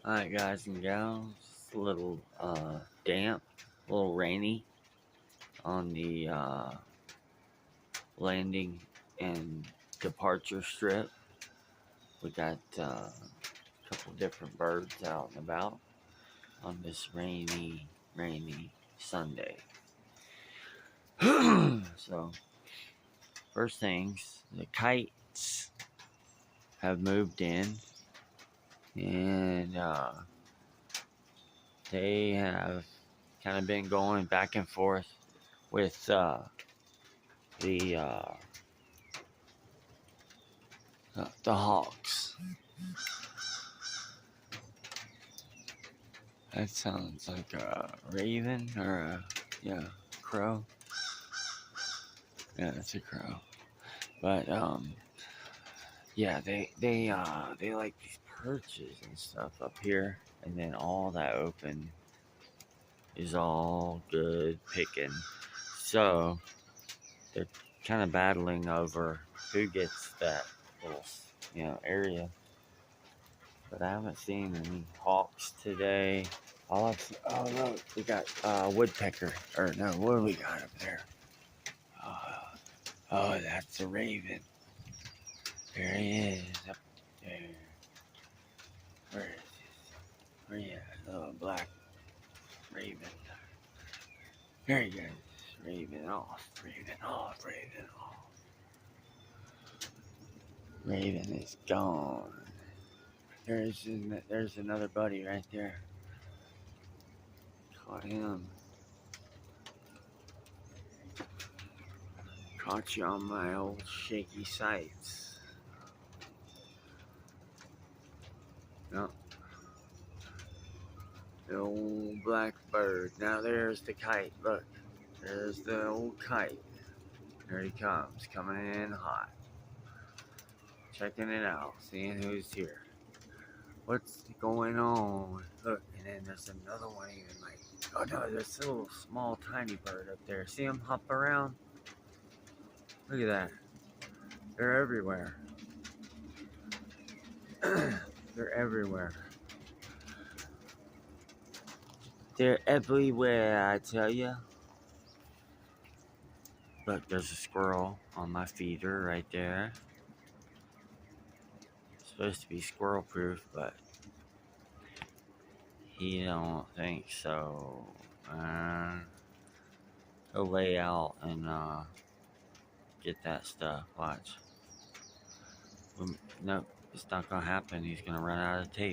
Alright, guys and gals, it's a little damp, a little rainy on the landing and departure strip. We got a couple different birds out and about on this rainy Sunday. So, first things, the kites have moved in, and they have kind of been going back and forth with the hawks. That sounds like a raven or a crow. Yeah, it's a crow. But yeah, they like these perches and stuff up here, and then all that open is all good picking. So they're kind of battling over who gets that little area. But I haven't seen any hawks today. All I've seen, oh look, we got woodpecker. Or no, what do we got up there? Oh, that's a raven. There he is up there. Where is he? Where you at? Oh, black raven. There he goes. Raven off. Raven off. Raven off. Raven is gone. There's another buddy right there. Caught him. Caught you on my old shaky sights. No. The old black bird. Now there's the kite. Look. There's the old kite. There he comes. Coming in hot. Checking it out. Seeing who's here. What's going on? Look. And then there's another one even like. Oh no, there's a little small tiny bird up there. See him hop around? Look at that. They're everywhere. They're everywhere. They're everywhere, I tell ya. Look, there's a squirrel on my feeder right there. It's supposed to be squirrel proof, but he don't think so. He'll lay out and get that stuff. Watch. Nope, it's not gonna happen. He's gonna run out of tape.